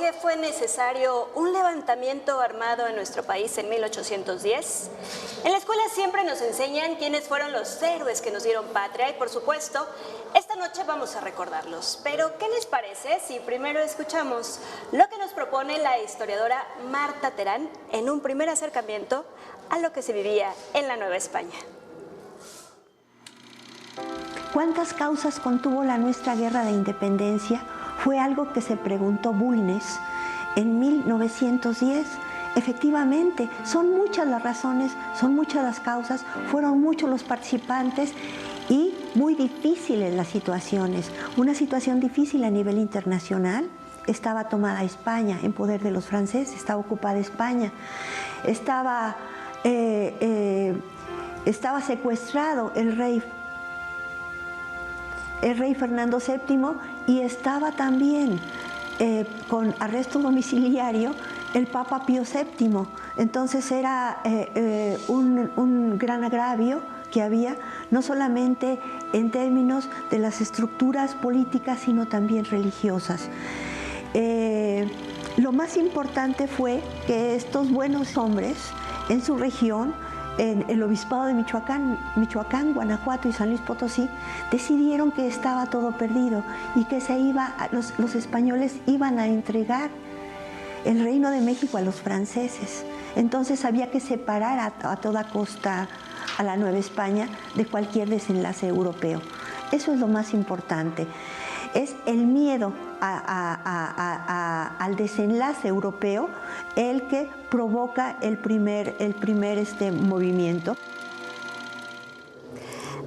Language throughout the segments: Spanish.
qué fue necesario un levantamiento armado en nuestro país en 1810? En la escuela siempre nos enseñan quiénes fueron los héroes que nos dieron patria y, por supuesto, esta noche vamos a recordarlos. Pero, ¿qué les parece si primero escuchamos lo que nos propone la historiadora Marta Terán en un primer acercamiento a lo que se vivía en la Nueva España? ¿Cuántas causas contuvo la nuestra guerra de independencia? Fue algo que se preguntó Bulnes en 1910. Efectivamente, son muchas las razones, son muchas las causas, fueron muchos los participantes y muy difíciles las situaciones. Una situación difícil a nivel internacional. Estaba tomada España en poder de los franceses, estaba ocupada España, estaba secuestrado el rey Fernando VII y estaba también con arresto domiciliario el Papa Pío VII. Entonces era un gran agravio que había, no solamente en términos de las estructuras políticas, sino también religiosas. Lo más importante fue que estos buenos hombres en su región, en el obispado de Michoacán, Guanajuato y San Luis Potosí, decidieron que estaba todo perdido y que los españoles iban a entregar el Reino de México a los franceses. Entonces había que separar a toda costa a la Nueva España de cualquier desenlace europeo. Eso es lo más importante. Es el miedo al desenlace europeo el que provoca el primer movimiento.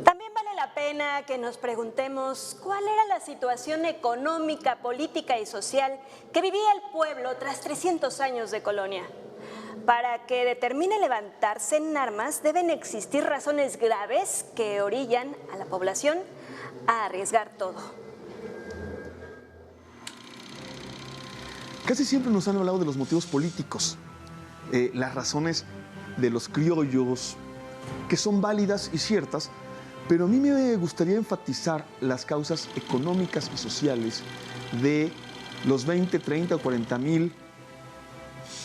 También vale la pena que nos preguntemos cuál era la situación económica, política y social que vivía el pueblo tras 300 años de colonia. Para que determine levantarse en armas deben existir razones graves que orillan a la población a arriesgar todo. Casi siempre nos han hablado de los motivos políticos, las razones de los criollos, que son válidas y ciertas, pero a mí me gustaría enfatizar las causas económicas y sociales de los 20, 30 o 40 mil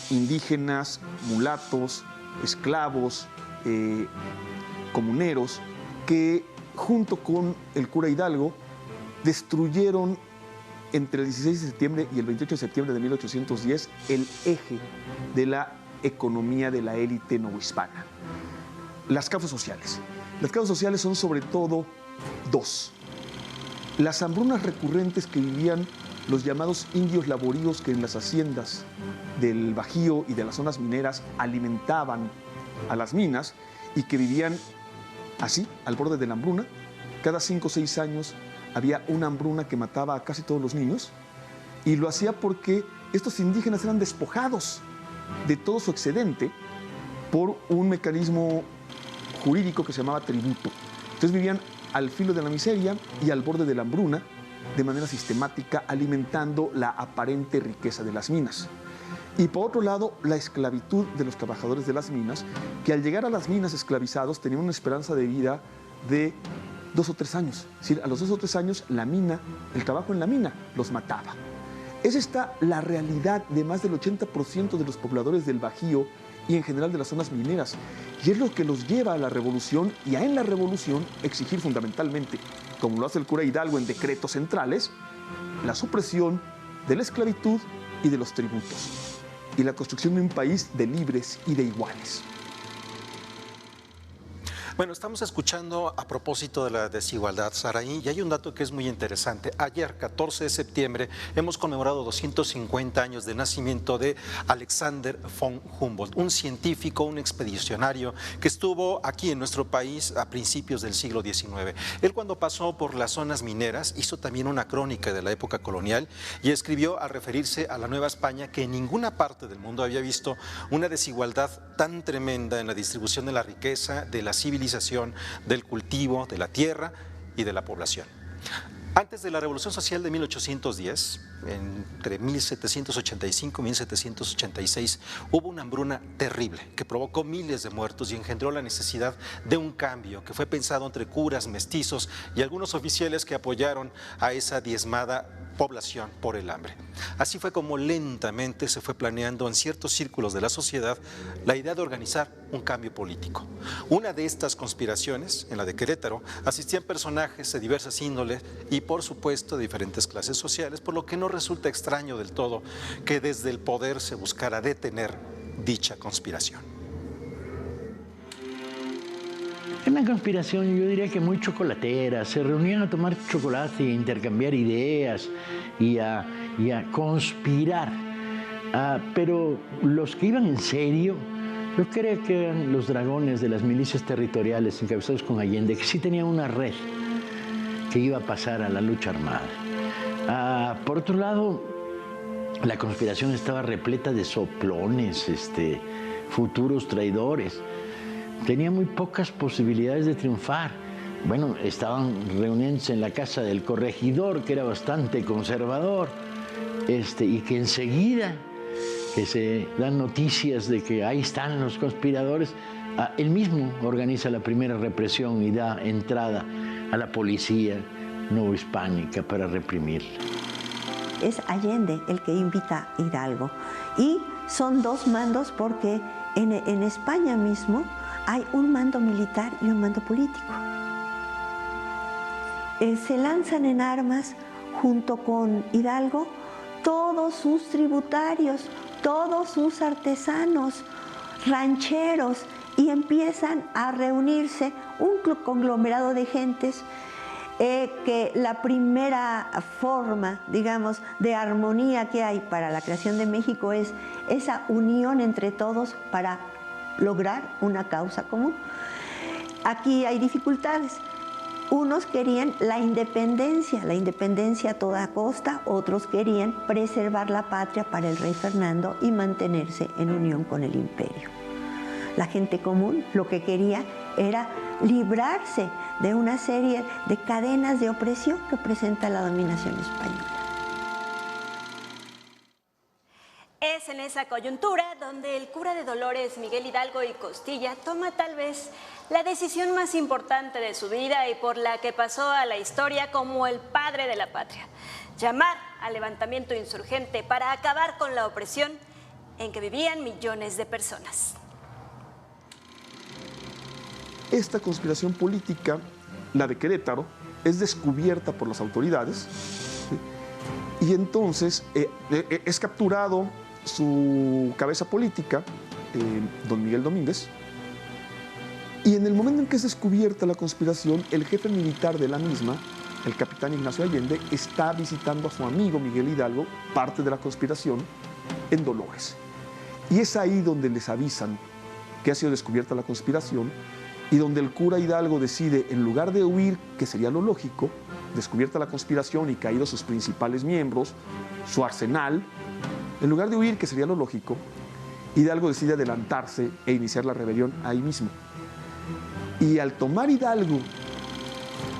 indígenas, mulatos, esclavos, comuneros, que junto con el cura Hidalgo destruyeron entre el 16 de septiembre y el 28 de septiembre de 1810 el eje de la economía de la élite novohispana. Las causas sociales. Las causas sociales son sobre todo dos. Las hambrunas recurrentes que vivían los llamados indios laboríos, que en las haciendas del Bajío y de las zonas mineras alimentaban a las minas y que vivían así, al borde de la hambruna. Cada 5 o 6 años había una hambruna que mataba a casi todos los niños, y lo hacía porque estos indígenas eran despojados de todo su excedente por un mecanismo jurídico que se llamaba tributo. Entonces vivían al filo de la miseria y al borde de la hambruna de manera sistemática, alimentando la aparente riqueza de las minas. Y por otro lado, la esclavitud de los trabajadores de las minas, que al llegar a las minas esclavizados tenían una esperanza de vida de 2 o 3 años. Es decir, a los 2 o 3 años la mina, el trabajo en la mina los mataba. Es esta la realidad de más del 80% de los pobladores del Bajío y en general de las zonas mineras. Y es lo que los lleva a la revolución y a en la revolución exigir fundamentalmente, como lo hace el cura Hidalgo en decretos centrales, la supresión de la esclavitud y de los tributos y la construcción de un país de libres y de iguales. Bueno, estamos escuchando a propósito de la desigualdad, Saraí, y hay un dato que es muy interesante. Ayer, 14 de septiembre, hemos conmemorado 250 años de nacimiento de Alexander von Humboldt, un científico, un expedicionario que estuvo aquí en nuestro país a principios del siglo XIX. Él, cuando pasó por las zonas mineras, hizo también una crónica de la época colonial y escribió, al referirse a la Nueva España, que en ninguna parte del mundo había visto una desigualdad tan tremenda en la distribución de la riqueza, de la civilización, del cultivo, de la tierra y de la población. Antes de la Revolución Social de 1810, entre 1785 y 1786, hubo una hambruna terrible que provocó miles de muertos y engendró la necesidad de un cambio que fue pensado entre curas, mestizos y algunos oficiales que apoyaron a esa diezmada población por el hambre. Así fue como lentamente se fue planeando en ciertos círculos de la sociedad la idea de organizar un cambio político. Una de estas conspiraciones, en la de Querétaro, asistían personajes de diversas índoles y por supuesto de diferentes clases sociales, por lo que no resulta extraño del todo que desde el poder se buscara detener dicha conspiración. Es una conspiración, yo diría que muy chocolatera. Se reunían a tomar chocolate, a intercambiar ideas y a conspirar. Pero los que iban en serio, yo creo que eran los dragones de las milicias territoriales encabezados con Allende, que sí tenían una red que iba a pasar a la lucha armada. Por otro lado, la conspiración estaba repleta de soplones, futuros traidores. Tenía muy pocas posibilidades de triunfar. Bueno, estaban reuniéndose en la casa del corregidor, que era bastante conservador, y que enseguida que se dan noticias de que ahí están los conspiradores, él mismo organiza la primera represión y da entrada a la policía novohispánica para reprimirla. Es Allende el que invita a Hidalgo. Y son dos mandos porque en España mismo hay un mando militar y un mando político. Se lanzan en armas junto con Hidalgo todos sus tributarios, todos sus artesanos, rancheros, y empiezan a reunirse un conglomerado de gentes que la primera forma, digamos, de armonía que hay para la creación de México es esa unión entre todos para lograr una causa común. Aquí hay dificultades. Unos querían la independencia a toda costa, otros querían preservar la patria para el rey Fernando y mantenerse en unión con el imperio. La gente común lo que quería era librarse de una serie de cadenas de opresión que presenta la dominación española. Es en esa coyuntura donde el cura de Dolores, Miguel Hidalgo y Costilla, toma tal vez la decisión más importante de su vida y por la que pasó a la historia como el padre de la patria: llamar al levantamiento insurgente para acabar con la opresión en que vivían millones de personas. Esta conspiración política, la de Querétaro, es descubierta por las autoridades, ¿sí? Y entonces es capturado su cabeza política, don Miguel Domínguez, y en el momento en que es descubierta la conspiración, el jefe militar de la misma, el capitán Ignacio Allende, está visitando a su amigo Miguel Hidalgo, parte de la conspiración, en Dolores. Y es ahí donde les avisan que ha sido descubierta la conspiración y donde el cura Hidalgo decide, en lugar de huir, que sería lo lógico, descubierta la conspiración y caídos sus principales miembros, su arsenal, en lugar de huir, que sería lo lógico, Hidalgo decide adelantarse e iniciar la rebelión ahí mismo. Y al tomar Hidalgo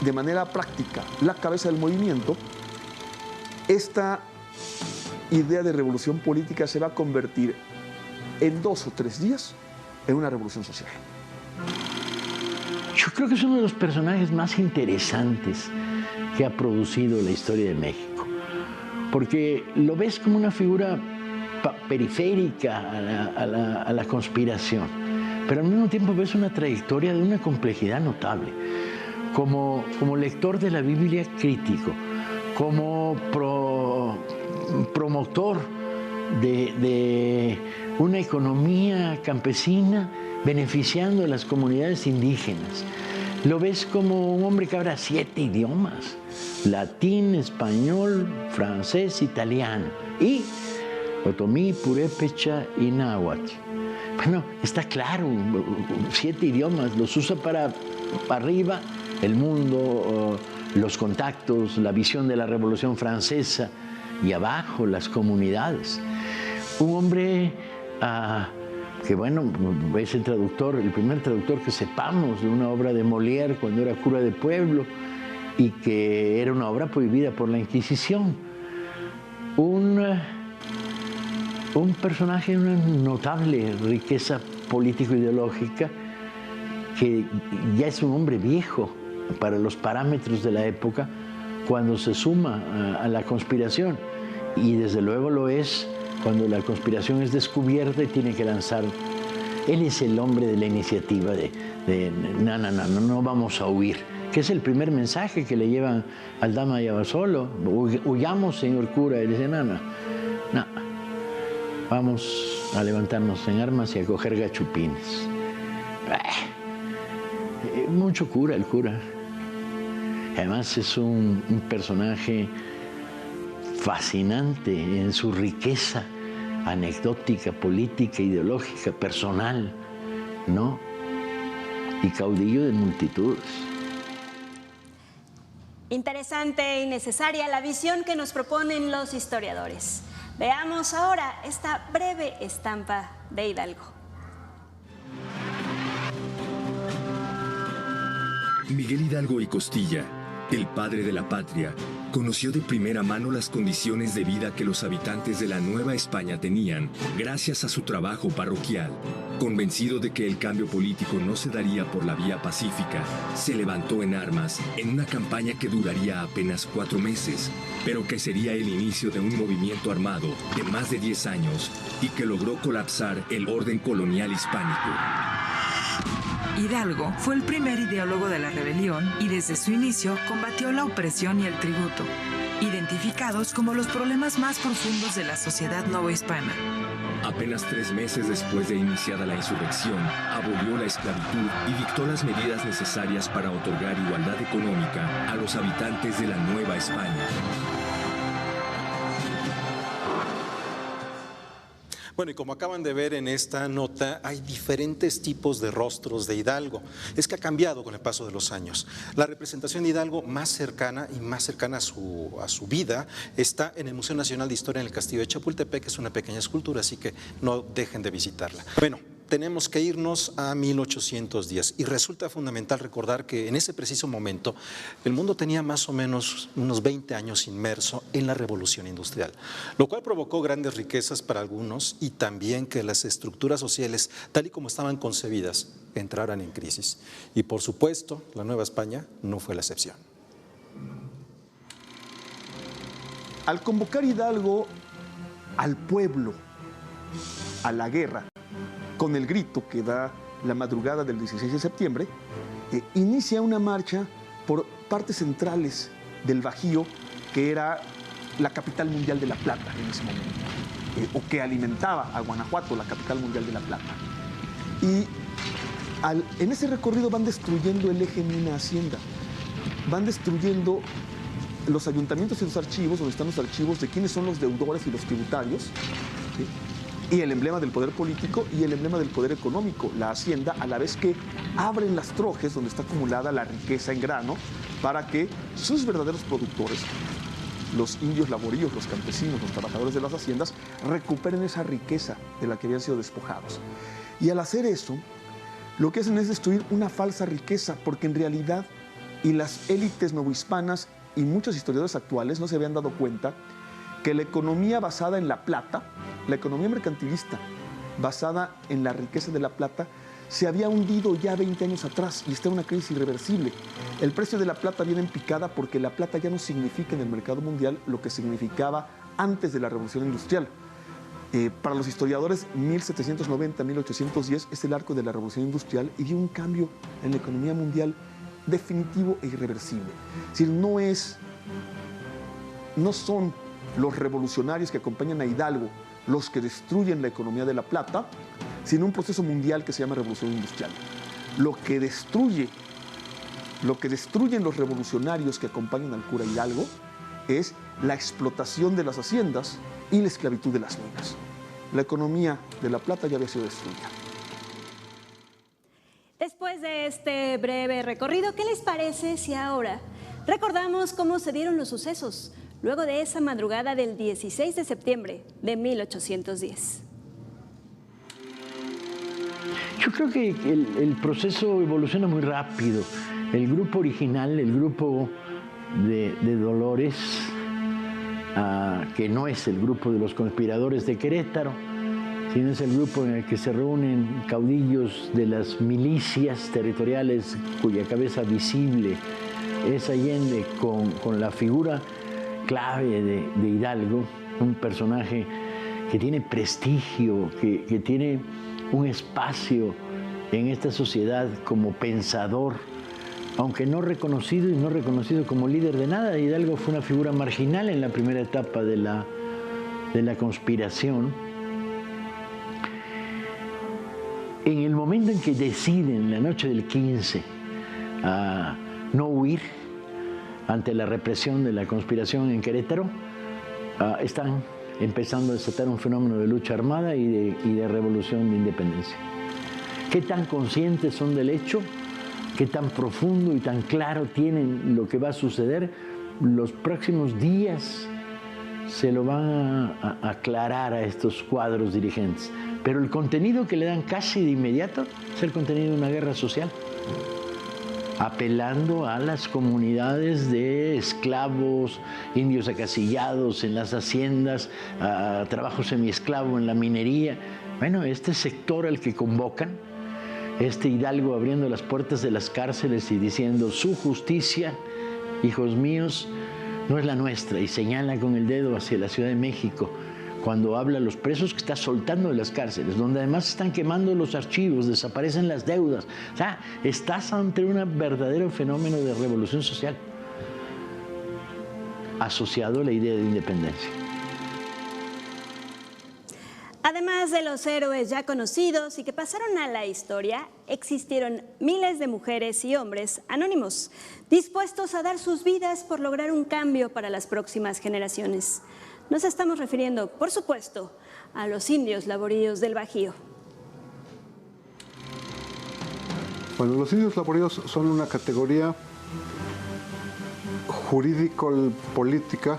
de manera práctica la cabeza del movimiento, esta idea de revolución política se va a convertir en 2 o 3 días en una revolución social. Yo creo que es uno de los personajes más interesantes que ha producido la historia de México, porque lo ves como una figura periférica a la conspiración, pero al mismo tiempo ves una trayectoria de una complejidad notable. Como lector de la Biblia crítico, como promotor de una economía campesina beneficiando a las comunidades indígenas. Lo ves como un hombre que habla 7 idiomas: latín, español, francés, italiano y otomí, purépecha y náhuatl. Bueno, está claro, 7 idiomas, los usa para arriba el mundo, los contactos, la visión de la Revolución Francesa, y abajo las comunidades. Un hombre que, bueno, es el traductor, el primer traductor que sepamos de una obra de Molière cuando era cura de pueblo, y que era una obra prohibida por la Inquisición. Un personaje de una notable riqueza político-ideológica, que ya es un hombre viejo para los parámetros de la época cuando se suma a la conspiración, y desde luego lo es cuando la conspiración es descubierta y tiene que lanzar. Él es el hombre de la iniciativa de no vamos a huir, que es el primer mensaje que le llevan al Dama de Abasolo: huyamos, señor cura. Y dice, no, vamos a levantarnos en armas y a coger gachupines. Mucho cura el cura. Además es un personaje fascinante en su riqueza anecdótica, política, ideológica, personal, ¿no? Y caudillo de multitudes. Interesante y necesaria la visión que nos proponen los historiadores. Veamos ahora esta breve estampa de Hidalgo. Miguel Hidalgo y Costilla, el padre de la patria, conoció de primera mano las condiciones de vida que los habitantes de la Nueva España tenían gracias a su trabajo parroquial. Convencido de que el cambio político no se daría por la vía pacífica, se levantó en armas en una campaña que duraría apenas 4 meses, pero que sería el inicio de un movimiento armado de más de 10 años y que logró colapsar el orden colonial hispánico. Hidalgo fue el primer ideólogo de la rebelión y desde su inicio combatió la opresión y el tributo, identificados como los problemas más profundos de la sociedad novohispana. Apenas 3 meses después de iniciada la insurrección, abolió la esclavitud y dictó las medidas necesarias para otorgar igualdad económica a los habitantes de la Nueva España. Bueno, y como acaban de ver en esta nota, hay diferentes tipos de rostros de Hidalgo. Es que ha cambiado con el paso de los años. La representación de Hidalgo más cercana a su vida está en el Museo Nacional de Historia en el Castillo de Chapultepec, que es una pequeña escultura, así que no dejen de visitarla. Bueno, tenemos que irnos a 1810 y resulta fundamental recordar que en ese preciso momento el mundo tenía más o menos unos 20 años inmerso en la revolución industrial, lo cual provocó grandes riquezas para algunos y también que las estructuras sociales, tal y como estaban concebidas, entraran en crisis. Y por supuesto, la Nueva España no fue la excepción. Al convocar Hidalgo al pueblo a la guerra, con el grito que da la madrugada del 16 de septiembre, inicia una marcha por partes centrales del Bajío, que era la capital mundial de la plata en ese momento, o que alimentaba a Guanajuato, la capital mundial de la plata. Y en ese recorrido van destruyendo el eje mina-hacienda, van destruyendo los ayuntamientos y los archivos, donde están los archivos de quiénes son los deudores y los tributarios, ¿sí? Y el emblema del poder político y el emblema del poder económico, la hacienda, a la vez que abren las trojes donde está acumulada la riqueza en grano para que sus verdaderos productores, los indios laboríos, los campesinos, los trabajadores de las haciendas, recuperen esa riqueza de la que habían sido despojados. Y al hacer eso, lo que hacen es destruir una falsa riqueza, porque en realidad, y las élites novohispanas y muchos historiadores actuales no se habían dado cuenta que la economía basada en la plata, la economía mercantilista basada en la riqueza de la plata, se había hundido ya 20 años atrás y está en una crisis irreversible. El precio de la plata viene en picada porque la plata ya no significa en el mercado mundial lo que significaba antes de la Revolución Industrial. Para los historiadores, 1790-1810 es el arco de la Revolución Industrial y dio un cambio en la economía mundial definitivo e irreversible. Es decir, no son los revolucionarios que acompañan a Hidalgo los que destruyen la economía de la plata, sino un proceso mundial que se llama Revolución Industrial. Lo que destruyen los revolucionarios que acompañan al cura Hidalgo es la explotación de las haciendas y la esclavitud de las minas. La economía de la plata ya había sido destruida. Después de este breve recorrido, ¿qué les parece si ahora recordamos cómo se dieron los sucesos luego de esa madrugada del 16 de septiembre de 1810? Yo creo que el proceso evoluciona muy rápido. El grupo original, el grupo de Dolores, que no es el grupo de los conspiradores de Querétaro, sino es el grupo en el que se reúnen caudillos de las milicias territoriales cuya cabeza visible es Allende, con la figura clave de Hidalgo, un personaje que tiene prestigio, que tiene un espacio en esta sociedad como pensador, aunque no reconocido y no reconocido como líder de nada. Hidalgo fue una figura marginal en la primera etapa de la conspiración. En el momento en que deciden, la noche del 15, a no huir ante la represión de la conspiración en Querétaro, están empezando a desatar un fenómeno de lucha armada y de revolución de independencia. ¿Qué tan conscientes son del hecho? ¿Qué tan profundo y tan claro tienen lo que va a suceder? Los próximos días se lo van a aclarar a estos cuadros dirigentes. Pero el contenido que le dan casi de inmediato es el contenido de una guerra social, apelando a las comunidades de esclavos, indios acasillados en las haciendas, a trabajo semiesclavo en la minería. Bueno, este sector al que convocan, este Hidalgo abriendo las puertas de las cárceles y diciendo: su justicia, hijos míos, no es la nuestra, y señala con el dedo hacia la Ciudad de México cuando habla a los presos que está soltando de las cárceles, donde además están quemando los archivos, desaparecen las deudas. O sea, estás ante un verdadero fenómeno de revolución social asociado a la idea de independencia. Además de los héroes ya conocidos y que pasaron a la historia, existieron miles de mujeres y hombres anónimos, dispuestos a dar sus vidas por lograr un cambio para las próximas generaciones. Nos estamos refiriendo, por supuesto, a los indios laboríos del Bajío. Bueno, los indios laboríos son una categoría jurídico-política.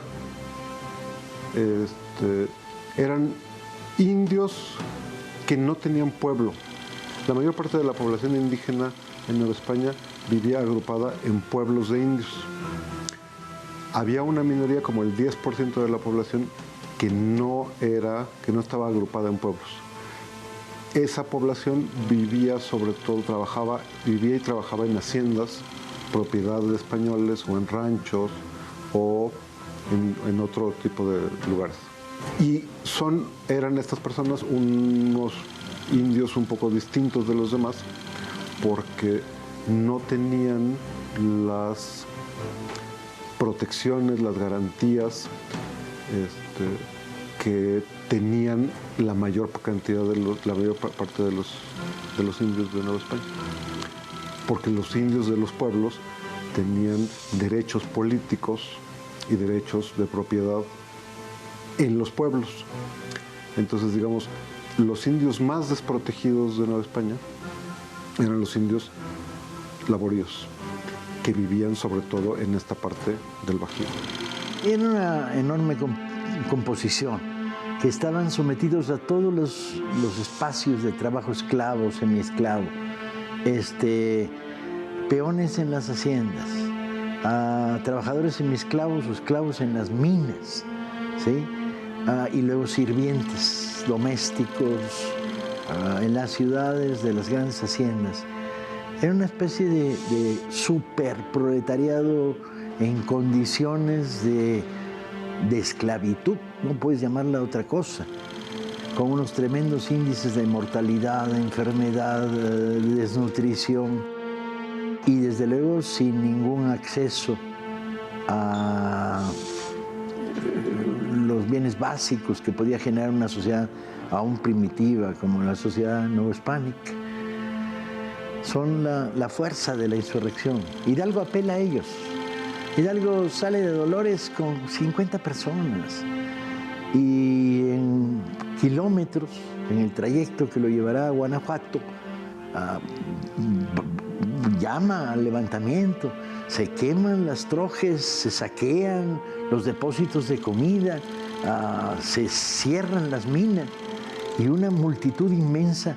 Eran indios que no tenían pueblo. La mayor parte de la población indígena en Nueva España vivía agrupada en pueblos de indios. Había una minoría, como el 10% de la población, que no estaba agrupada en pueblos. Esa población vivía y trabajaba en haciendas, propiedad de españoles, o en ranchos, o en otro tipo de lugares. Y eran estas personas unos indios un poco distintos de los demás, porque no tenían las protecciones, las garantías que tenían la mayor parte de los indios de Nueva España. Porque los indios de los pueblos tenían derechos políticos y derechos de propiedad en los pueblos. Entonces, digamos, los indios más desprotegidos de Nueva España eran los indios laboríos, que vivían sobre todo en esta parte del Bajío. Era una enorme composición, que estaban sometidos a todos los espacios de trabajo esclavo, semiesclavo, peones en las haciendas, a trabajadores semiesclavos o esclavos en las minas, ¿sí? Y luego sirvientes domésticos en las ciudades de las grandes haciendas. Era una especie de superproletariado en condiciones de esclavitud, no puedes llamarla otra cosa, con unos tremendos índices de mortalidad, de enfermedad, de desnutrición, y desde luego sin ningún acceso a los bienes básicos que podía generar una sociedad aún primitiva como la sociedad novohispánica. Son la fuerza de la insurrección. Hidalgo apela a ellos. Hidalgo sale de Dolores con 50 personas y en kilómetros, en el trayecto que lo llevará a Guanajuato, llama al levantamiento, se queman las trojes, se saquean los depósitos de comida, se cierran las minas y una multitud inmensa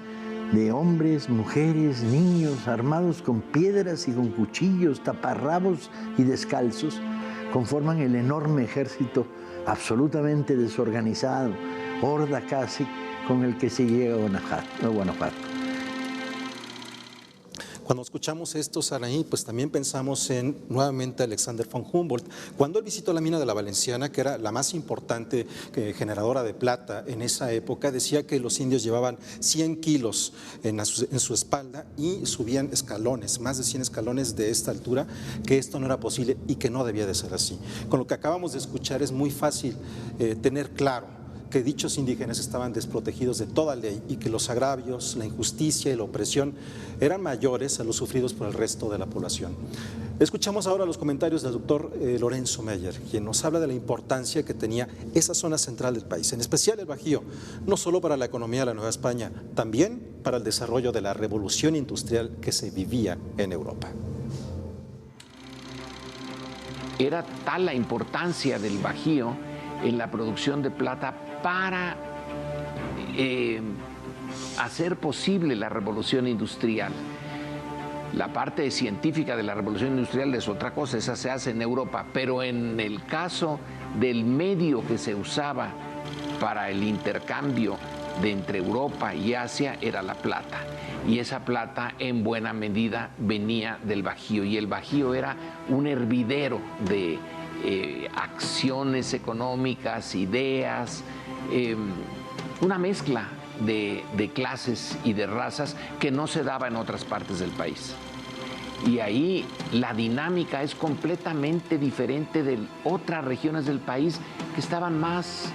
de hombres, mujeres, niños armados con piedras y con cuchillos, taparrabos y descalzos, conforman el enorme ejército absolutamente desorganizado, horda casi, con el que se llega a Guanajuato. Cuando escuchamos esto, Saraí, pues también pensamos en nuevamente Alexander von Humboldt. Cuando él visitó la mina de la Valenciana, que era la más importante generadora de plata en esa época, decía que los indios llevaban 100 kilos en su espalda y subían escalones, más de 100 escalones de esta altura, que esto no era posible y que no debía de ser así. Con lo que acabamos de escuchar es muy fácil tener claro que dichos indígenas estaban desprotegidos de toda ley y que los agravios, la injusticia y la opresión eran mayores a los sufridos por el resto de la población. Escuchamos ahora los comentarios del doctor Lorenzo Meyer, quien nos habla de la importancia que tenía esa zona central del país, en especial el Bajío, no solo para la economía de la Nueva España, también para el desarrollo de la revolución industrial que se vivía en Europa. Era tal la importancia del Bajío en la producción de plata para hacer posible la revolución industrial. La parte científica de la revolución industrial es otra cosa, esa se hace en Europa, pero en el caso del medio que se usaba para el intercambio de entre Europa y Asia era la plata. Y esa plata en buena medida venía del Bajío, y el Bajío era un hervidero de acciones económicas, ideas, una mezcla de clases y de razas que no se daba en otras partes del país. Y ahí la dinámica es completamente diferente de otras regiones del país que estaban más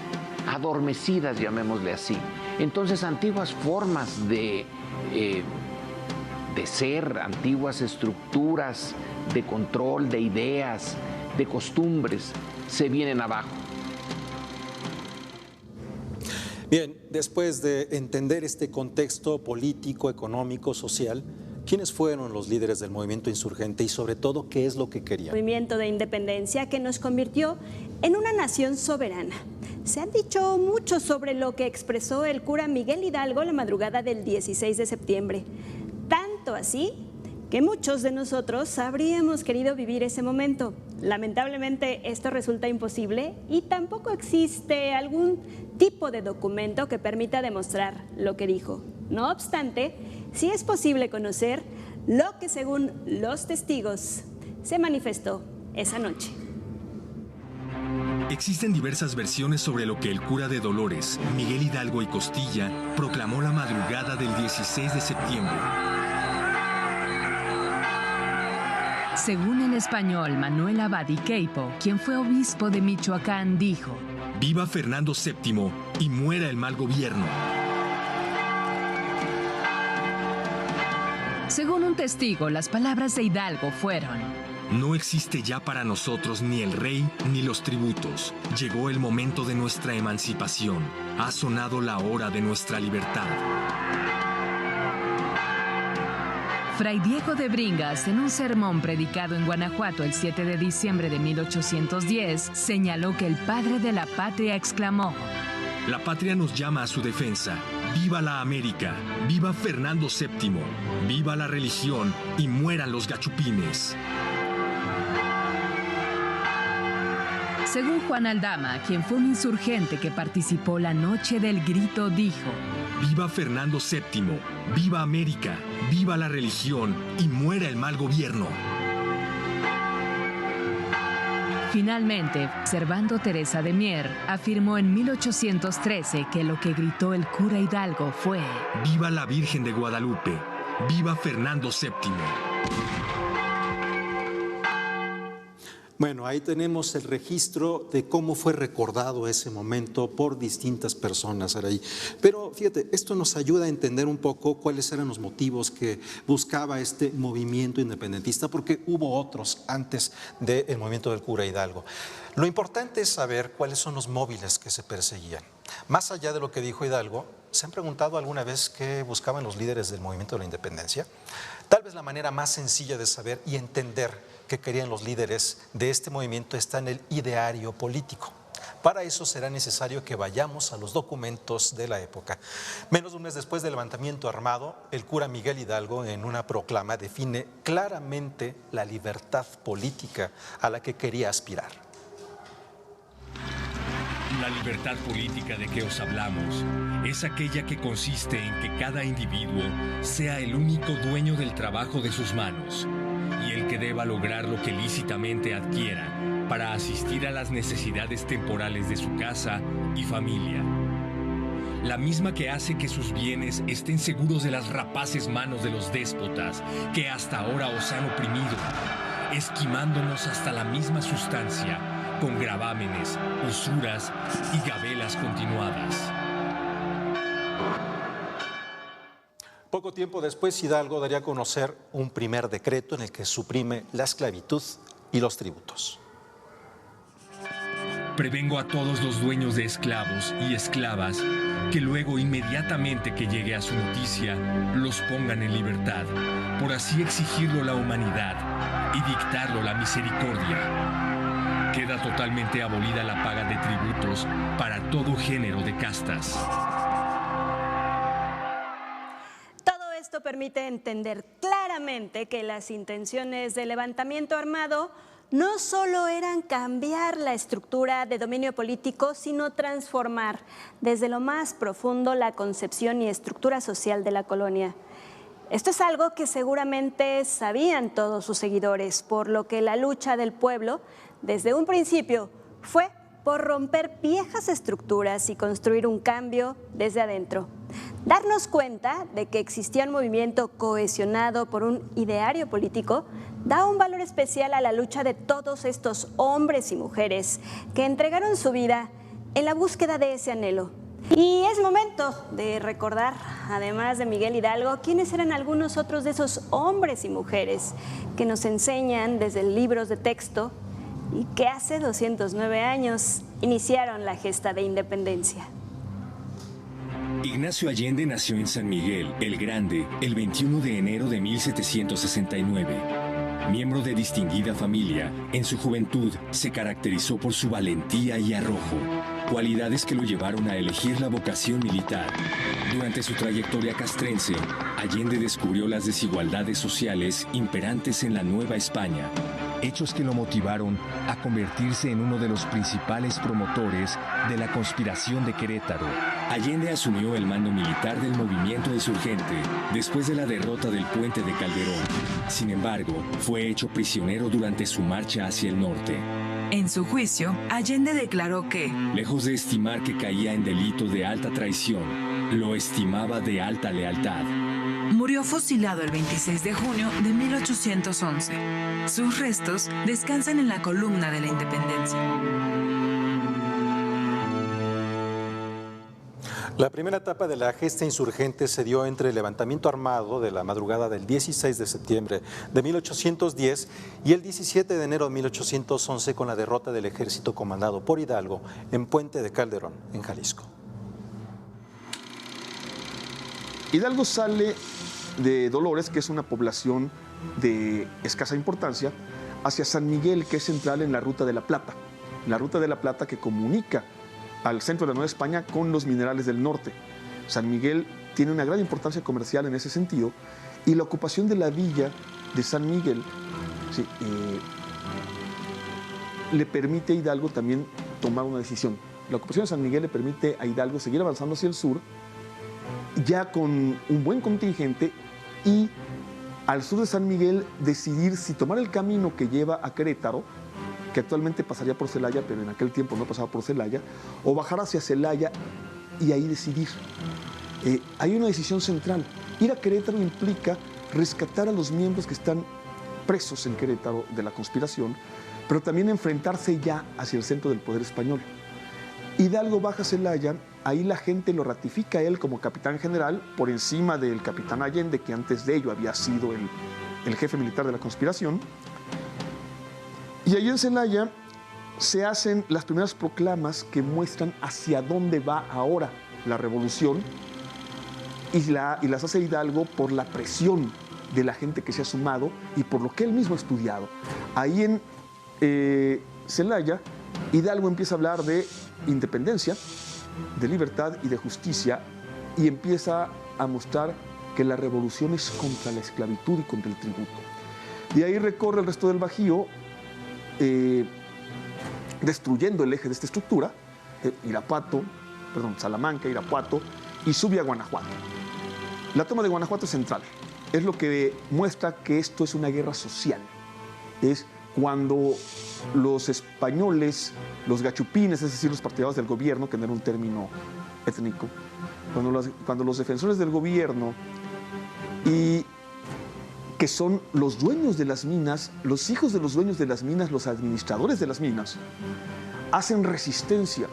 adormecidas, llamémosle así. Entonces, antiguas formas de ser, antiguas estructuras de control, de ideas, de costumbres, se vienen abajo. Bien, después de entender este contexto político, económico, social, ¿quiénes fueron los líderes del movimiento insurgente y sobre todo qué es lo que querían? Movimiento de independencia que nos convirtió en una nación soberana. Se han dicho mucho sobre lo que expresó el cura Miguel Hidalgo la madrugada del 16 de septiembre. Tanto así que muchos de nosotros habríamos querido vivir ese momento. Lamentablemente esto resulta imposible y tampoco existe algún tipo de documento que permita demostrar lo que dijo. No obstante, sí es posible conocer lo que según los testigos se manifestó esa noche. Existen diversas versiones sobre lo que el cura de Dolores, Miguel Hidalgo y Costilla, proclamó la madrugada del 16 de septiembre. Según el español Manuel Abad y Queipo, quien fue obispo de Michoacán, dijo: Viva Fernando VII y muera el mal gobierno. Según un testigo, las palabras de Hidalgo fueron: No existe ya para nosotros ni el rey ni los tributos. Llegó el momento de nuestra emancipación. Ha sonado la hora de nuestra libertad. Fray Diego de Bringas, en un sermón predicado en Guanajuato el 7 de diciembre de 1810, señaló que el padre de la patria exclamó: La patria nos llama a su defensa. ¡Viva la América! ¡Viva Fernando VII! ¡Viva la religión! ¡Y mueran los gachupines! Según Juan Aldama, quien fue un insurgente que participó la noche del grito, dijo: ¡Viva Fernando VII! ¡Viva América! ¡Viva la religión! ¡Y muera el mal gobierno! Finalmente, Servando Teresa de Mier afirmó en 1813 que lo que gritó el cura Hidalgo fue: ¡Viva la Virgen de Guadalupe! ¡Viva Fernando VII! Bueno, ahí tenemos el registro de cómo fue recordado ese momento por distintas personas, Araí. Pero fíjate, esto nos ayuda a entender un poco cuáles eran los motivos que buscaba este movimiento independentista, porque hubo otros antes del movimiento del cura Hidalgo. Lo importante es saber cuáles son los móviles que se perseguían. Más allá de lo que dijo Hidalgo, ¿se han preguntado alguna vez qué buscaban los líderes del movimiento de la independencia? Tal vez la manera más sencilla de saber y entender qué querían los líderes de este movimiento está en el ideario político. Para eso será necesario que vayamos a los documentos de la época. Menos de un mes después del levantamiento armado, el cura Miguel Hidalgo, en una proclama, define claramente la libertad política a la que quería aspirar. La libertad política de que os hablamos es aquella que consiste en que cada individuo sea el único dueño del trabajo de sus manos y el que deba lograr lo que lícitamente adquiera para asistir a las necesidades temporales de su casa y familia. La misma que hace que sus bienes estén seguros de las rapaces manos de los déspotas que hasta ahora os han oprimido, esquimándonos hasta la misma sustancia con gravámenes, usuras y gabelas continuadas. Poco tiempo después, Hidalgo daría a conocer un primer decreto en el que suprime la esclavitud y los tributos. Prevengo a todos los dueños de esclavos y esclavas que luego, inmediatamente que llegue a su noticia, los pongan en libertad, por así exigirlo la humanidad y dictarlo la misericordia. Queda totalmente abolida la paga de tributos para todo género de castas. Todo esto permite entender claramente que las intenciones del levantamiento armado no solo eran cambiar la estructura de dominio político, sino transformar desde lo más profundo la concepción y estructura social de la colonia. Esto es algo que seguramente sabían todos sus seguidores, por lo que la lucha del pueblo, desde un principio, fue por romper viejas estructuras y construir un cambio desde adentro. Darnos cuenta de que existía un movimiento cohesionado por un ideario político da un valor especial a la lucha de todos estos hombres y mujeres que entregaron su vida en la búsqueda de ese anhelo. Y es momento de recordar, además de Miguel Hidalgo, quiénes eran algunos otros de esos hombres y mujeres que nos enseñan desde libros de texto y que hace 209 años iniciaron la gesta de independencia. Ignacio Allende nació en San Miguel, el Grande, el 21 de enero de 1769. Miembro de distinguida familia, en su juventud se caracterizó por su valentía y arrojo, cualidades que lo llevaron a elegir la vocación militar. Durante su trayectoria castrense, Allende descubrió las desigualdades sociales imperantes en la Nueva España, hechos que lo motivaron a convertirse en uno de los principales promotores de la conspiración de Querétaro. Allende asumió el mando militar del movimiento insurgente después de la derrota del Puente de Calderón. Sin embargo, fue hecho prisionero durante su marcha hacia el norte. En su juicio, Allende declaró que, lejos de estimar que caía en delito de alta traición, lo estimaba de alta lealtad. murió fusilado el 26 de junio de 1811. Sus restos descansan en la columna de la Independencia. La primera etapa de la gesta insurgente se dio entre el levantamiento armado de la madrugada del 16 de septiembre de 1810 y el 17 de enero de 1811 con la derrota del ejército comandado por Hidalgo en Puente de Calderón, en Jalisco. Hidalgo sale de Dolores, que es una población de escasa importancia, hacia San Miguel, que es central en la Ruta de la Plata. La Ruta de la Plata que comunica al centro de la Nueva España con los minerales del norte. San Miguel tiene una gran importancia comercial en ese sentido, y la ocupación de la villa de San Miguel le permite a Hidalgo también tomar una decisión. La ocupación de San Miguel le permite a Hidalgo seguir avanzando hacia el sur, ya con un buen contingente, y al sur de San Miguel decidir si tomar el camino que lleva a Querétaro, que actualmente pasaría por Celaya, pero en aquel tiempo no pasaba por Celaya, o bajar hacia Celaya y ahí decidir. Hay una decisión central. Ir a Querétaro implica rescatar a los miembros que están presos en Querétaro de la conspiración, pero también enfrentarse ya hacia el centro del poder español. Hidalgo baja a Celaya, ahí la gente lo ratifica a él como capitán general por encima del capitán Allende, que antes de ello había sido el jefe militar de la conspiración. Y allí en Celaya se hacen las primeras proclamas que muestran hacia dónde va ahora la revolución, y las hace Hidalgo por la presión de la gente que se ha sumado y por lo que él mismo ha estudiado. Ahí en Celaya, Hidalgo empieza a hablar de independencia, de libertad y de justicia, y empieza a mostrar que la revolución es contra la esclavitud y contra el tributo. De ahí recorre el resto del Bajío, destruyendo el eje de esta estructura, Salamanca, Irapuato, y sube a Guanajuato. La toma de Guanajuato es central, es lo que muestra que esto es una guerra social. Es cuando los españoles, los gachupines, es decir, los partidarios del gobierno, que no era un término étnico, cuando los defensores del gobierno y que son los dueños de las minas, los hijos de los dueños de las minas, los administradores de las minas, hacen resistencia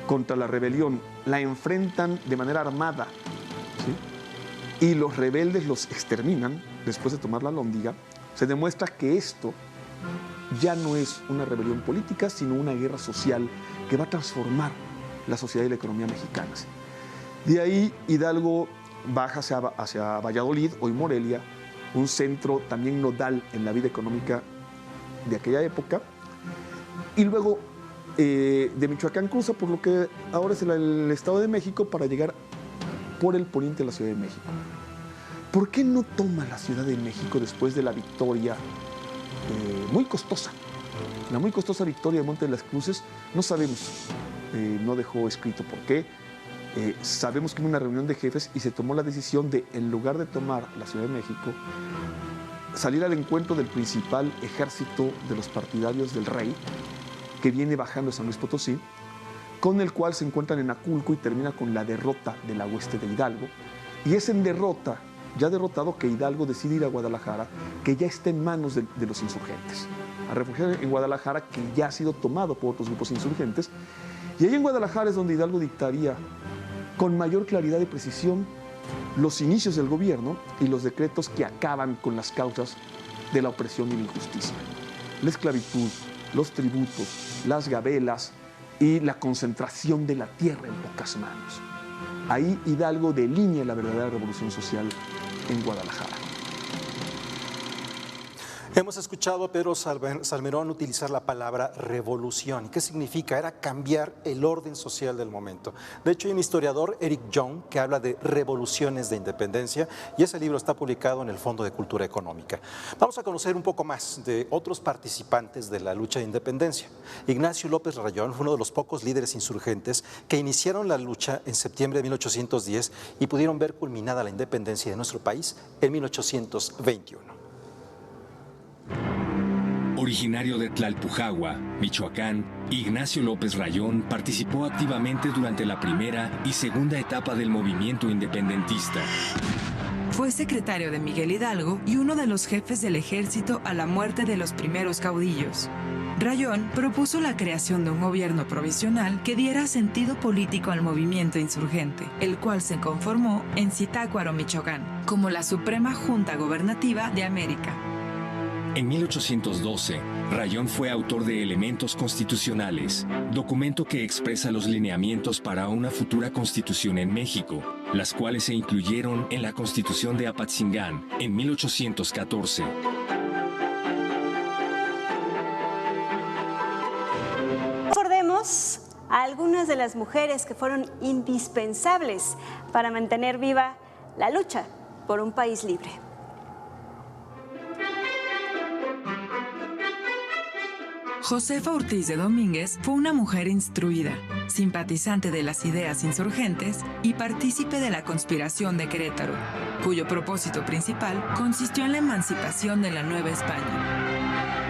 contra la rebelión, la enfrentan de manera armada, ¿sí? Y los rebeldes los exterminan después de tomar la Alhóndiga, se demuestra que esto ya no es una rebelión política, sino una guerra social que va a transformar la sociedad y la economía mexicanas. De ahí Hidalgo baja hacia Valladolid, hoy Morelia, un centro también nodal en la vida económica de aquella época, y luego de Michoacán cruza por lo que ahora es el Estado de México para llegar por el poniente de la Ciudad de México. ¿Por qué no toma la Ciudad de México después de la victoria muy costosa? La muy costosa victoria de Monte de las Cruces, no sabemos, no dejó escrito por qué. Sabemos que hubo una reunión de jefes y se tomó la decisión de, en lugar de tomar la Ciudad de México, salir al encuentro del principal ejército de los partidarios del rey, que viene bajando de San Luis Potosí, con el cual se encuentran en Aculco y termina con la derrota de la hueste de Hidalgo. Y es en derrota, ya derrotado, que Hidalgo decide ir a Guadalajara, que ya está en manos de los insurgentes, a refugiar en Guadalajara, que ya ha sido tomado por otros grupos insurgentes. Y ahí en Guadalajara es donde Hidalgo dictaría con mayor claridad y precisión los inicios del gobierno y los decretos que acaban con las causas de la opresión y la injusticia. La esclavitud, los tributos, las gabelas y la concentración de la tierra en pocas manos. Ahí Hidalgo delinea la verdadera revolución social en Guadalajara. Hemos escuchado a Pedro Salmerón utilizar la palabra revolución. ¿Qué significa? Era cambiar el orden social del momento. De hecho, hay un historiador, Eric Young, que habla de revoluciones de independencia, y ese libro está publicado en el Fondo de Cultura Económica. Vamos a conocer un poco más de otros participantes de la lucha de independencia. Ignacio López Rayón fue uno de los pocos líderes insurgentes que iniciaron la lucha en septiembre de 1810 y pudieron ver culminada la independencia de nuestro país en 1821. Originario de Tlalpujagua, Michoacán, Ignacio López Rayón participó activamente durante la primera y segunda etapa del movimiento independentista. Fue secretario de Miguel Hidalgo y uno de los jefes del ejército a la muerte de los primeros caudillos. Rayón propuso la creación de un gobierno provisional que diera sentido político al movimiento insurgente, el cual se conformó en Zitácuaro, Michoacán, como la Suprema Junta Gobernativa de América. En 1812, Rayón fue autor de Elementos Constitucionales, documento que expresa los lineamientos para una futura constitución en México, las cuales se incluyeron en la Constitución de Apatzingán en 1814. Recordemos a algunas de las mujeres que fueron indispensables para mantener viva la lucha por un país libre. Josefa Ortiz de Domínguez fue una mujer instruida, simpatizante de las ideas insurgentes y partícipe de la conspiración de Querétaro, cuyo propósito principal consistió en la emancipación de la Nueva España.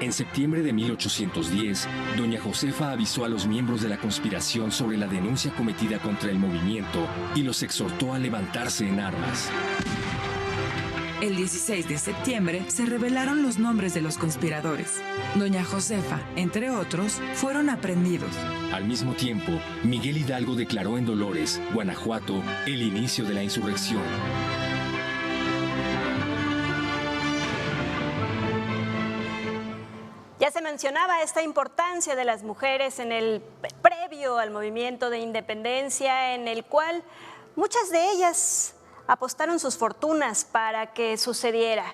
En septiembre de 1810, doña Josefa avisó a los miembros de la conspiración sobre la denuncia cometida contra el movimiento y los exhortó a levantarse en armas. El 16 de septiembre se revelaron los nombres de los conspiradores. Doña Josefa, entre otros, fueron aprehendidos. Al mismo tiempo, Miguel Hidalgo declaró en Dolores, Guanajuato, el inicio de la insurrección. Ya se mencionaba esta importancia de las mujeres en el previo al movimiento de independencia, en el cual muchas de ellas apostaron sus fortunas para que sucediera.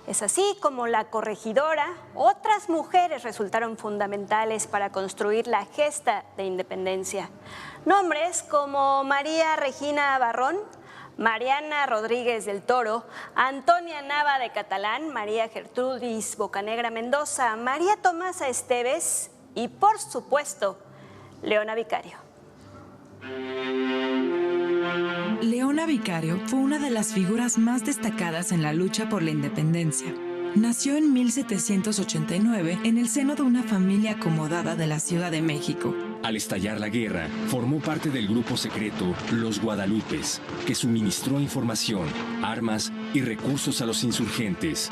Es así como la corregidora, otras mujeres resultaron fundamentales para construir la gesta de independencia. Nombres como María Regina Barrón, Mariana Rodríguez del Toro, Antonia Nava de Catalán, María Gertrudis Bocanegra Mendoza, María Tomasa Esteves y, por supuesto, Leona Vicario. Leona Vicario fue una de las figuras más destacadas en la lucha por la independencia. Nació en 1789 en el seno de una familia acomodada de la Ciudad de México. Al estallar la guerra, formó parte del grupo secreto Los Guadalupes, que suministró información, armas y recursos a los insurgentes.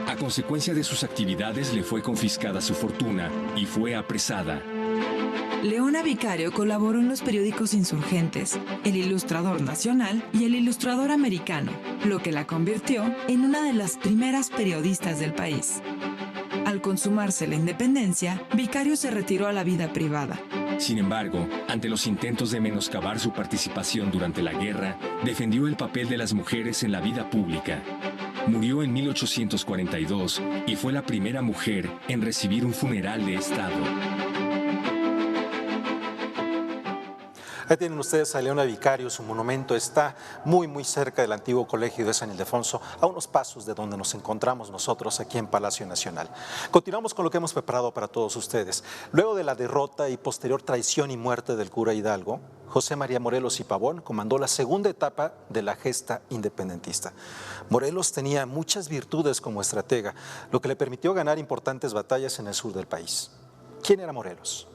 A consecuencia de sus actividades le fue confiscada su fortuna y fue apresada. Leona Vicario colaboró en los periódicos insurgentes, El Ilustrador Nacional y El Ilustrador Americano, lo que la convirtió en una de las primeras periodistas del país. Al consumarse la independencia, Vicario se retiró a la vida privada. Sin embargo, ante los intentos de menoscabar su participación durante la guerra, defendió el papel de las mujeres en la vida pública. Murió en 1842 y fue la primera mujer en recibir un funeral de Estado. Ahí tienen ustedes a Leona Vicario, su monumento está muy cerca del antiguo colegio de San Ildefonso, a unos pasos de donde nos encontramos nosotros aquí en Palacio Nacional. Continuamos con lo que hemos preparado para todos ustedes. Luego de la derrota y posterior traición y muerte del cura Hidalgo, José María Morelos y Pavón comandó la segunda etapa de la gesta independentista. Morelos tenía muchas virtudes como estratega, lo que le permitió ganar importantes batallas en el sur del país. ¿Quién era Morelos?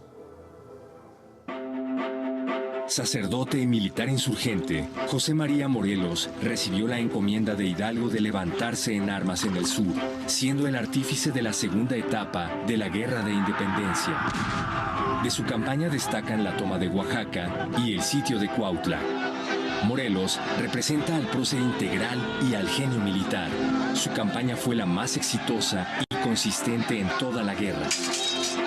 Sacerdote y militar insurgente, José María Morelos recibió la encomienda de Hidalgo de levantarse en armas en el sur, siendo el artífice de la segunda etapa de la Guerra de Independencia. De su campaña destacan la toma de Oaxaca y el sitio de Cuautla. Morelos representa al prócer integral y al genio militar. Su campaña fue la más exitosa y consistente en toda la guerra.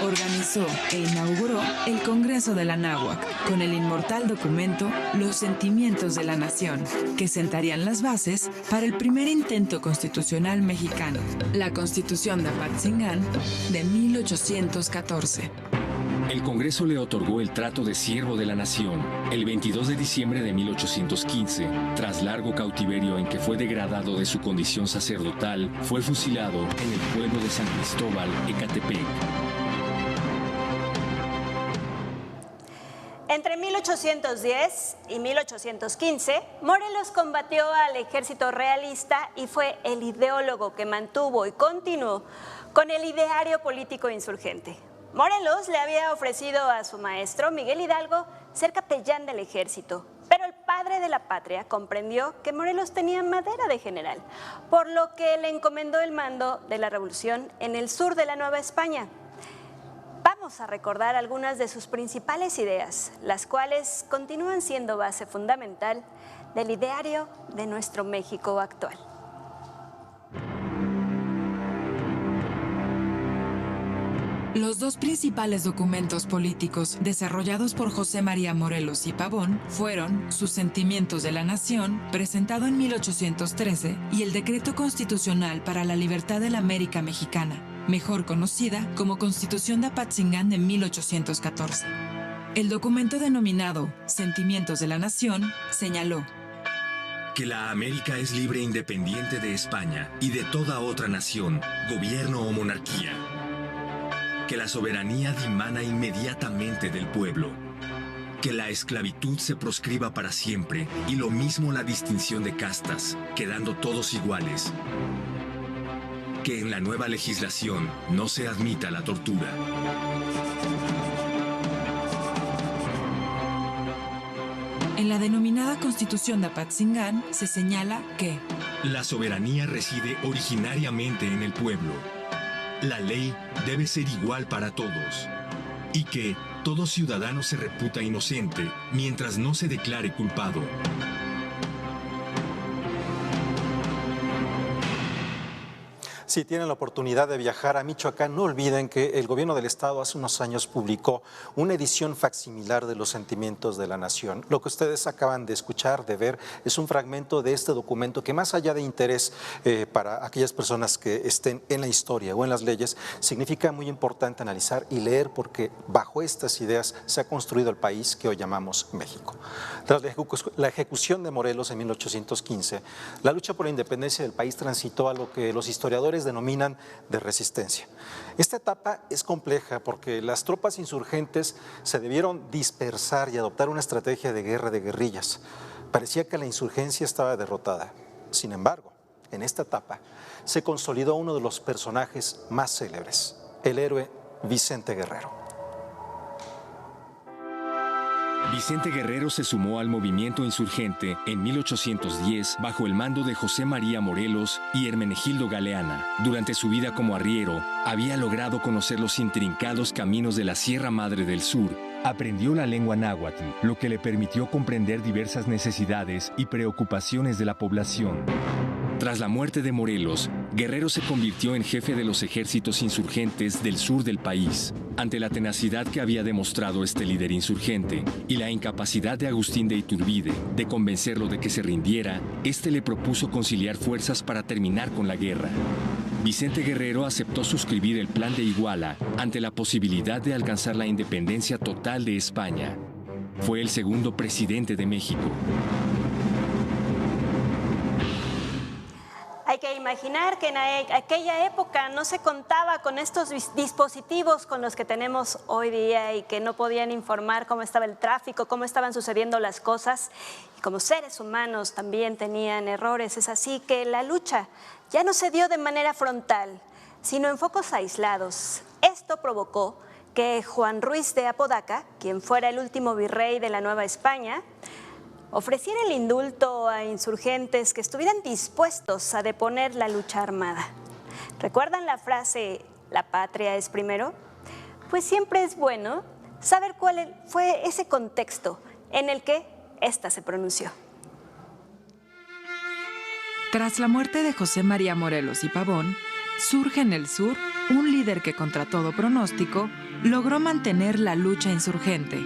Organizó e inauguró el Congreso de la Anáhuac, con el inmortal documento Los Sentimientos de la Nación, que sentarían las bases para el primer intento constitucional mexicano, la Constitución de Apatzingán de 1814. El Congreso le otorgó el trato de siervo de la nación el 22 de diciembre de 1815. Tras largo cautiverio en que fue degradado de su condición sacerdotal, fue fusilado en el pueblo de San Cristóbal, Ecatepec. Entre 1810 y 1815, Morelos combatió al ejército realista y fue el ideólogo que mantuvo y continuó con el ideario político insurgente. Morelos le había ofrecido a su maestro, Miguel Hidalgo, ser capellán del ejército, pero el padre de la patria comprendió que Morelos tenía madera de general, por lo que le encomendó el mando de la revolución en el sur de la Nueva España. Vamos a recordar algunas de sus principales ideas, las cuales continúan siendo base fundamental del ideario de nuestro México actual. Los dos principales documentos políticos desarrollados por José María Morelos y Pavón fueron sus Sentimientos de la Nación, presentado en 1813, y el Decreto Constitucional para la Libertad de la América Mexicana, mejor conocida como Constitución de Apatzingán de 1814. El documento denominado Sentimientos de la Nación señaló que la América es libre e independiente de España y de toda otra nación, gobierno o monarquía. Que la soberanía dimana inmediatamente del pueblo. Que la esclavitud se proscriba para siempre y lo mismo la distinción de castas, quedando todos iguales. Que en la nueva legislación no se admita la tortura. En la denominada Constitución de Apatzingán se señala que la soberanía reside originariamente en el pueblo. La ley debe ser igual para todos y que todo ciudadano se reputa inocente mientras no se declare culpado. Si tienen la oportunidad de viajar a Michoacán, no olviden que el gobierno del estado hace unos años publicó una edición facsimilar de los sentimientos de la nación. Lo que ustedes acaban de escuchar, de ver, es un fragmento de este documento que, más allá de interés para aquellas personas que estén en la historia o en las leyes, significa muy importante analizar y leer, porque bajo estas ideas se ha construido el país que hoy llamamos México. Tras la ejecución de Morelos en 1815, la lucha por la independencia del país transitó a lo que los historiadores denominan de resistencia. Esta etapa es compleja porque las tropas insurgentes se debieron dispersar y adoptar una estrategia de guerra de guerrillas. Parecía que la insurgencia estaba derrotada. Sin embargo, en esta etapa se consolidó uno de los personajes más célebres, el héroe Vicente Guerrero. Vicente Guerrero se sumó al movimiento insurgente en 1810 bajo el mando de José María Morelos y Hermenegildo Galeana. Durante su vida como arriero, había logrado conocer los intrincados caminos de la Sierra Madre del Sur. Aprendió la lengua náhuatl, lo que le permitió comprender diversas necesidades y preocupaciones de la población. Tras la muerte de Morelos, Guerrero se convirtió en jefe de los ejércitos insurgentes del sur del país. Ante la tenacidad que había demostrado este líder insurgente y la incapacidad de Agustín de Iturbide de convencerlo de que se rindiera, este le propuso conciliar fuerzas para terminar con la guerra. Vicente Guerrero aceptó suscribir el Plan de Iguala ante la posibilidad de alcanzar la independencia total de España. Fue el segundo presidente de México. Hay que imaginar que en aquella época no se contaba con estos dispositivos con los que tenemos hoy día y que no podían informar cómo estaba el tráfico, cómo estaban sucediendo las cosas. Y como seres humanos también tenían errores. Es así que la lucha ya no se dio de manera frontal, sino en focos aislados. Esto provocó que Juan Ruiz de Apodaca, quien fuera el último virrey de la Nueva España, ofreciera el indulto a insurgentes que estuvieran dispuestos a deponer la lucha armada. ¿Recuerdan la frase "la patria es primero"? Pues siempre es bueno saber cuál fue ese contexto en el que ésta se pronunció. Tras la muerte de José María Morelos y Pavón, surge en el sur un líder que, contra todo pronóstico, logró mantener la lucha insurgente: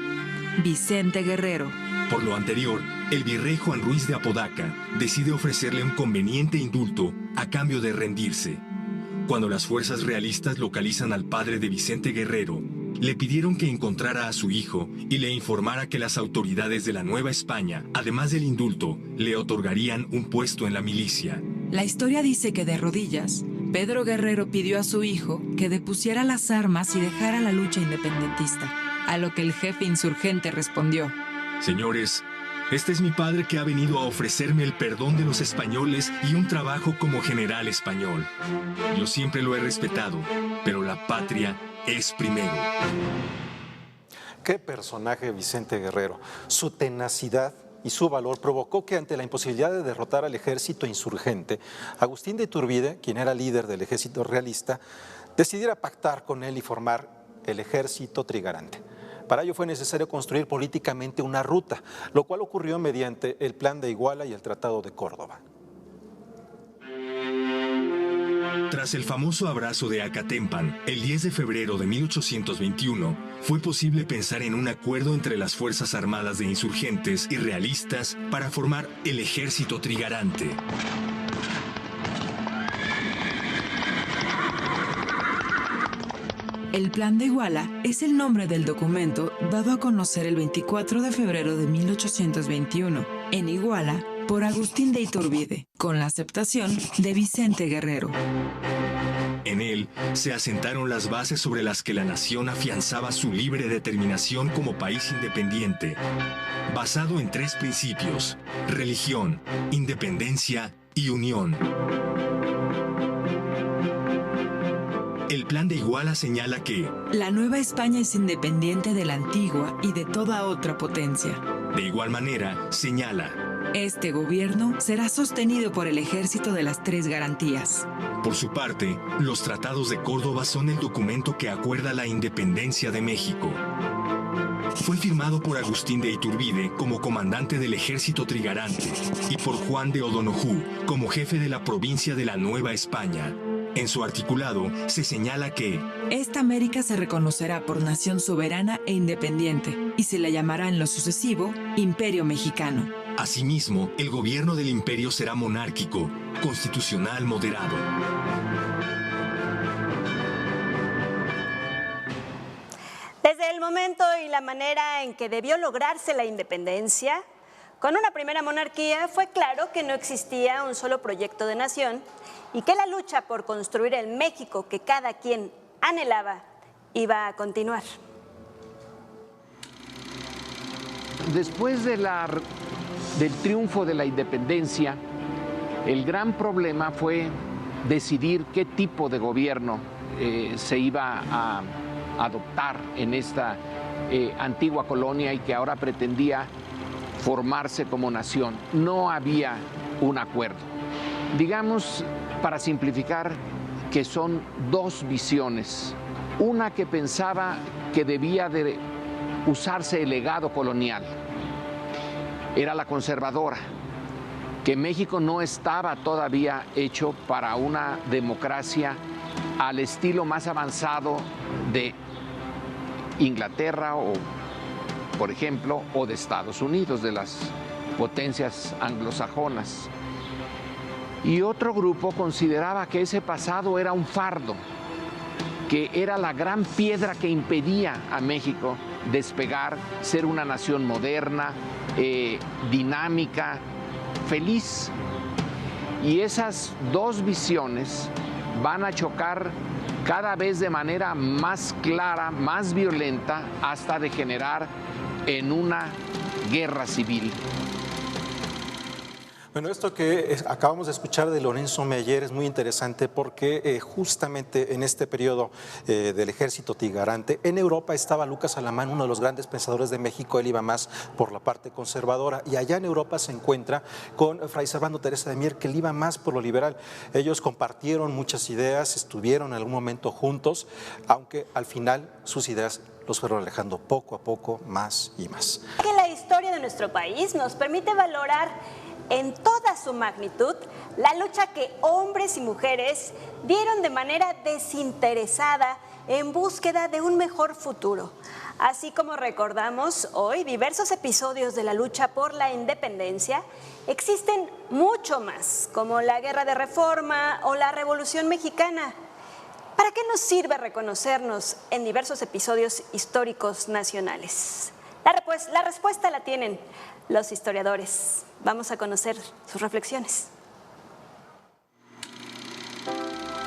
Vicente Guerrero. Por lo anterior, el virrey Juan Ruiz de Apodaca decide ofrecerle un conveniente indulto a cambio de rendirse. Cuando las fuerzas realistas localizan al padre de Vicente Guerrero, le pidieron que encontrara a su hijo y le informara que las autoridades de la Nueva España, además del indulto, le otorgarían un puesto en la milicia. La historia dice que, de rodillas, Pedro Guerrero pidió a su hijo que depusiera las armas y dejara la lucha independentista, a lo que el jefe insurgente respondió: Señores, este es mi padre que ha venido a ofrecerme el perdón de los españoles y un trabajo como general español. Yo siempre lo he respetado, pero la patria es primero. Qué personaje Vicente Guerrero. Su tenacidad y su valor provocó que, ante la imposibilidad de derrotar al ejército insurgente, Agustín de Iturbide, quien era líder del ejército realista, decidiera pactar con él y formar el ejército trigarante. Para ello fue necesario construir políticamente una ruta, lo cual ocurrió mediante el Plan de Iguala y el Tratado de Córdoba. Tras el famoso abrazo de Acatempan, el 10 de febrero de 1821, fue posible pensar en un acuerdo entre las Fuerzas Armadas de insurgentes y realistas para formar el Ejército Trigarante. El Plan de Iguala es el nombre del documento dado a conocer el 24 de febrero de 1821, en Iguala, por Agustín de Iturbide, con la aceptación de Vicente Guerrero. En él se asentaron las bases sobre las que la nación afianzaba su libre determinación como país independiente, basado en 3 principios: religión, independencia y unión. El Plan de Iguala señala que la Nueva España es independiente de la antigua y de toda otra potencia. De igual manera, señala: este gobierno será sostenido por el ejército de las 3 garantías. Por su parte, los Tratados de Córdoba son el documento que acuerda la independencia de México. Fue firmado por Agustín de Iturbide como comandante del ejército trigarante y por Juan de O'Donoghue como jefe de la provincia de la Nueva España. En su articulado se señala que esta América se reconocerá por nación soberana e independiente y se la llamará en lo sucesivo Imperio Mexicano. asimismo, el gobierno del imperio será monárquico, constitucional moderado. Desde el momento y la manera en que debió lograrse la independencia, con una primera monarquía fue claro que no existía un solo proyecto de nación y que la lucha por construir el México que cada quien anhelaba iba a continuar. Después del triunfo de la independencia, el gran problema fue decidir qué tipo de gobierno se iba a adoptar en esta antigua colonia y que ahora pretendía formarse como nación. No había un acuerdo. Digamos, para simplificar, que son dos visiones. Una que pensaba que debía de usarse el legado colonial, era la conservadora, que México no estaba todavía hecho para una democracia al estilo más avanzado de Inglaterra o, por ejemplo, o de Estados Unidos, de las potencias anglosajonas. Y otro grupo consideraba que ese pasado era un fardo, que era la gran piedra que impedía a México despegar, ser una nación moderna, dinámica, feliz. Y esas dos visiones van a chocar cada vez de manera más clara, más violenta, hasta degenerar en una guerra civil. Bueno, esto que acabamos de escuchar de Lorenzo Meyer es muy interesante porque justamente en este periodo del ejército tigrante, en Europa estaba Lucas Alamán, uno de los grandes pensadores de México. Él iba más por la parte conservadora, y allá en Europa se encuentra con Fray Servando Teresa de Mier, que él iba más por lo liberal. Ellos compartieron muchas ideas, estuvieron en algún momento juntos, aunque al final sus ideas los fueron alejando poco a poco más y más. Que la historia de nuestro país nos permite valorar en toda su magnitud la lucha que hombres y mujeres dieron de manera desinteresada en búsqueda de un mejor futuro. Así como recordamos hoy diversos episodios de la lucha por la independencia, existen mucho más, como la Guerra de Reforma o la Revolución Mexicana. ¿Para qué nos sirve reconocernos en diversos episodios históricos nacionales? La respuesta la tienen los historiadores. Vamos a conocer sus reflexiones.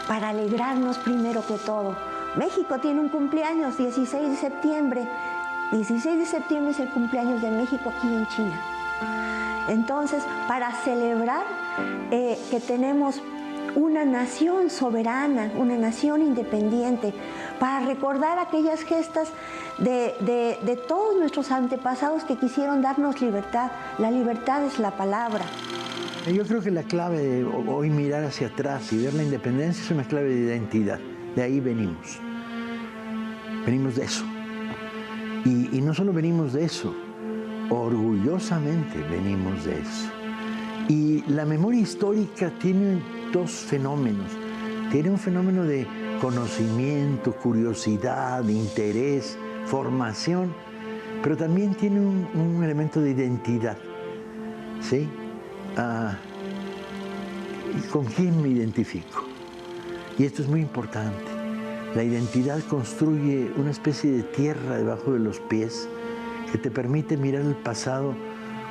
Para alegrarnos primero que todo, México tiene un cumpleaños, 16 de septiembre. 16 de septiembre es el cumpleaños de México aquí en China. Entonces, para celebrar que tenemos una nación soberana, una nación independiente, para recordar aquellas gestas de todos nuestros antepasados que quisieron darnos libertad. La libertad es la palabra. Yo creo que la clave de hoy mirar hacia atrás y ver la independencia es una clave de identidad. De ahí venimos. Venimos de eso. Y no solo venimos de eso, orgullosamente venimos de eso. Y la memoria histórica tiene dos fenómenos. Tiene un fenómeno de conocimiento, curiosidad, interés, formación, pero también tiene un elemento de identidad, ¿sí? ¿Con quién me identifico? Y esto es muy importante. La identidad construye una especie de tierra debajo de los pies que te permite mirar el pasado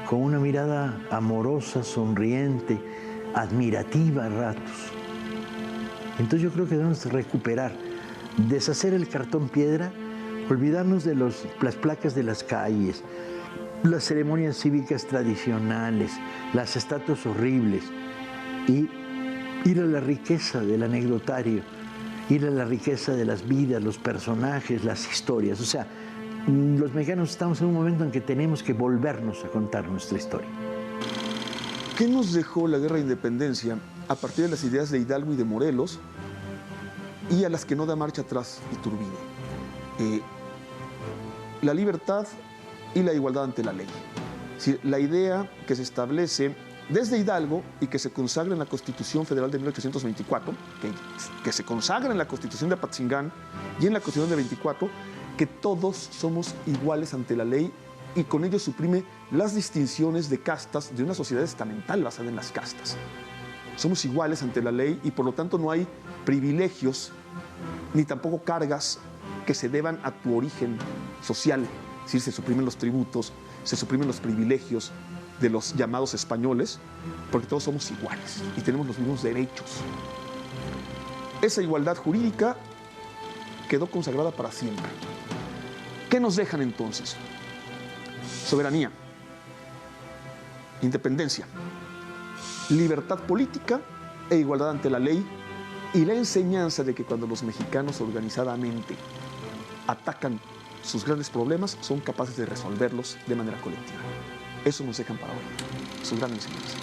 con una mirada amorosa, sonriente, admirativa a ratos. Entonces yo creo que debemos recuperar, deshacer el cartón piedra, olvidarnos de las placas de las calles, las ceremonias cívicas tradicionales, las estatuas horribles, y ir a la riqueza del anecdotario, ir a la riqueza de las vidas, los personajes, las historias. O sea, los mexicanos estamos en un momento en que tenemos que volvernos a contar nuestra historia. ¿Qué nos dejó la Guerra de Independencia a partir de las ideas de Hidalgo y de Morelos, y a las que no da marcha atrás Iturbide? La libertad y la igualdad ante la ley. Es decir, la idea que se establece desde Hidalgo y que se consagra en la Constitución Federal de 1824, que se consagra en la Constitución de Apatzingán y en la Constitución de 24, que todos somos iguales ante la ley, y con ello suprime las distinciones de castas de una sociedad estamental basada en las castas. Somos iguales ante la ley y por lo tanto no hay privilegios ni tampoco cargas que se deban a tu origen social. Es decir, se suprimen los tributos, se suprimen los privilegios de los llamados españoles, porque todos somos iguales y tenemos los mismos derechos. Esa igualdad jurídica quedó consagrada para siempre. ¿Qué nos dejan entonces? Soberanía, independencia, libertad política e igualdad ante la ley, y la enseñanza de que cuando los mexicanos organizadamente atacan sus grandes problemas, son capaces de resolverlos de manera colectiva. Eso nos dejan para hoy, su gran enseñanza.